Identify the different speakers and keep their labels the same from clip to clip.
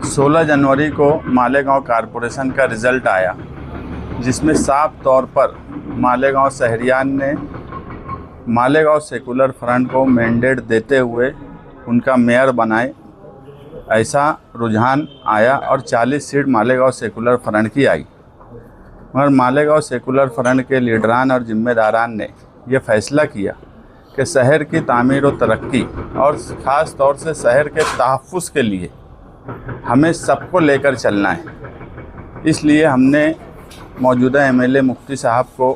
Speaker 1: 16 जनवरी को मालेगांव कॉरपोरेशन का रिज़ल्ट आया, जिसमें साफ तौर पर मालेगांव शहरियान ने मालेगांव सेकुलर फ्रंट को मैंडेट देते हुए उनका मेयर बनाए, ऐसा रुझान आया और 40 सीट मालेगांव सेकुलर फ्रंट की आई। मगर मालेगांव सेकुलर फ्रंट के लीडरान और जिम्मेदारान ने यह फैसला किया कि शहर की तामीर और तरक्की और ख़ास तौर से शहर के तहफ़्फ़ुज़ के लिए हमें सबको लेकर चलना है। इसलिए हमने मौजूदा एमएलए मुफ्ती साहब को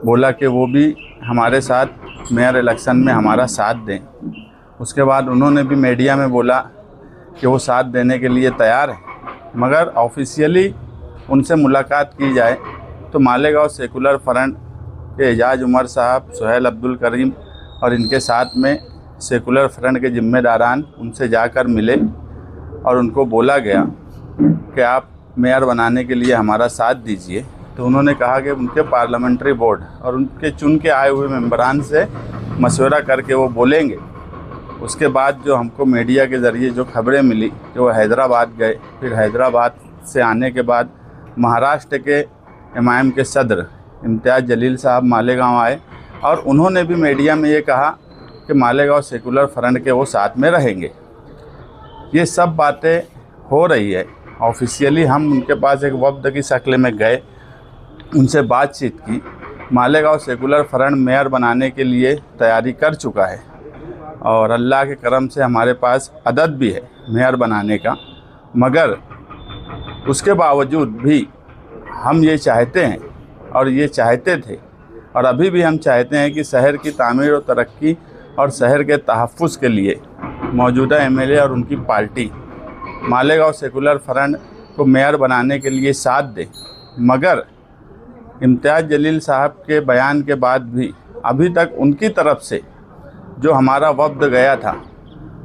Speaker 1: बोला कि वो भी हमारे साथ मेयर इलेक्शन में हमारा साथ दें। उसके बाद उन्होंने भी मीडिया में बोला कि वो साथ देने के लिए तैयार है, मगर ऑफिशियली उनसे मुलाकात की जाए तो मालेगांव सेकुलर फ्रंट के एजाज उमर साहब, सुहेल अब्दुल करीम और इनके साथ में सेकुलर फ्रंट के जिम्मेदारान उनसे जाकर मिले और उनको बोला गया कि आप मेयर बनाने के लिए हमारा साथ दीजिए। तो उन्होंने कहा कि उनके पार्लियामेंट्री बोर्ड और उनके चुन के आए हुए मेंबरान से मशवरा करके वो बोलेंगे। उसके बाद जो हमको मीडिया के ज़रिए जो खबरें मिली कि वो हैदराबाद गए, फिर हैदराबाद से आने के बाद महाराष्ट्र के एमआईएम के सदर इम्तियाज़ जलील साहब मालेगांव आए और उन्होंने भी मीडिया में ये कहा कि मालेगांव सेकुलर फ्रंट के वो साथ में रहेंगे। ये सब बातें हो रही है। ऑफिशियली हम उनके पास एक वफ्द की शक्ल में गए, उनसे बातचीत की। मालेगांव सेकुलर फ्रंट मेयर बनाने के लिए तैयारी कर चुका है और अल्लाह के करम से हमारे पास अदद भी है मेयर बनाने का। मगर उसके बावजूद भी हम ये चाहते हैं और ये चाहते थे और अभी भी हम चाहते हैं कि शहर की तामीर और तरक्की और शहर के तहफ़्फ़ुज़ के लिए मौजूदा एमएलए और उनकी पार्टी मालेगांव सेकुलर फ्रंट को मेयर बनाने के लिए साथ दे। मगर इम्तियाज़ जलील साहब के बयान के बाद भी अभी तक उनकी तरफ से जो हमारा वफ्द गया था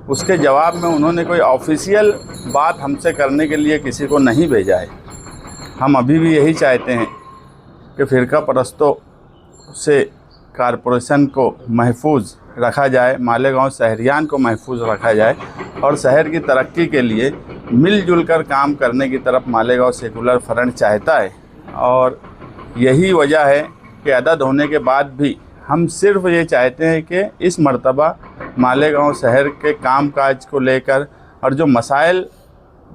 Speaker 1: उसके जवाब में उन्होंने कोई ऑफिशियल बात हमसे करने के लिए किसी को नहीं भेजा है। हम अभी भी यही चाहते हैं कि फ़िरका परस्तों से कॉरपोरेशन को महफूज रखा जाए, मालेगांव शहरियान को महफूज रखा जाए और शहर की तरक्की के लिए मिलजुल कर काम करने की तरफ मालेगांव सेकुलर फ्रंट चाहता है। और यही वजह है कि अदद होने के बाद भी हम सिर्फ ये चाहते हैं कि इस मर्तबा मालेगांव शहर के कामकाज को लेकर और जो मसाइल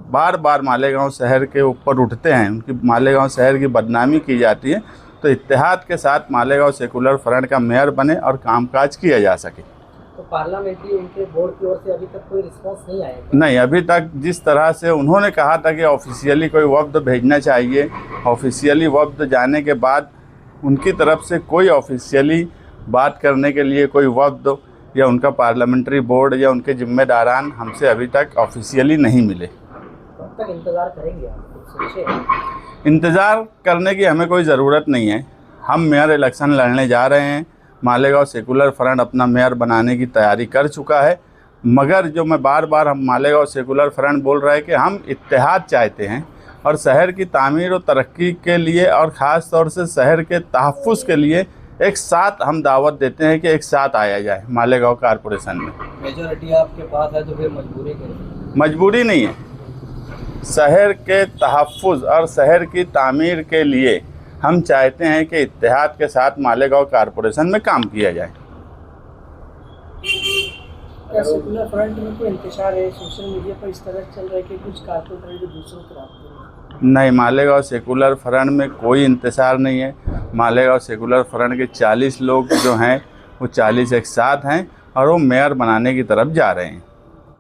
Speaker 1: बार बार मालेगांव शहर के ऊपर उठते हैं, उनकी मालेगांव शहर की बदनामी की जाती है, तो इत्तेहाद के साथ मालेगांव सेकुलर फ्रंट का मेयर बने और कामकाज किया जा सके।
Speaker 2: तो पार्लियामेंट्री उनके बोर्ड की ओर से अभी तक कोई रिस्पांस नहीं आया?
Speaker 1: नहीं, अभी तक जिस तरह से उन्होंने कहा था कि ऑफिशियली कोई वफ्द भेजना चाहिए, ऑफिशियली वफ्द जाने के बाद उनकी तरफ से कोई ऑफिशियली बात करने के लिए कोई वफ्द या उनका पार्लियामेंट्री बोर्ड या उनके जिम्मेदारान हमसे अभी तक ऑफिशियली नहीं मिले।
Speaker 2: कब तक इंतज़ार करेंगे आप?
Speaker 1: इंतज़ार करने की हमें कोई ज़रूरत नहीं है। हम मेयर इलेक्शन लड़ने जा रहे हैं। मालेगांव सेकुलर फ्रंट अपना मेयर बनाने की तैयारी कर चुका है। मगर जो मैं बार बार हम मालेगांव सेकुलर फ्रंट बोल रहा है कि हम इत्तेहाद चाहते हैं और शहर की तामीर और तरक्की के लिए और ख़ास तौर से शहर के तहफ़्फ़ुज़ के लिए एक साथ हम दावत देते हैं कि एक साथ आया जाए मालेगांव कॉरपोरेशन में।
Speaker 2: मेजॉरिटी आपके पास है तो फिर मजबूरी करें?
Speaker 1: मजबूरी नहीं है, शहर के तहफ़्फ़ुज़ और शहर की तामीर के लिए हम चाहते हैं कि इत्तेहाद के साथ मालेगांव कॉरपोरेशन में काम किया जाए।
Speaker 2: क्या सेकुलर फ्रंट में कोई इंतशार है? सोशल मीडिया पर इस तरह चल रहा है कि कुछ कारपोरेटर जो दूसरों को रखते हैं।
Speaker 1: नहीं, मालेगांव सेकुलर फ्रंट में कोई इंतशार नहीं है। मालेगांव सेकुलर फ्रंट के 40 लोग जो हैं वो 40 एक साथ हैं और वो मेयर बनाने की तरफ जा रहे हैं।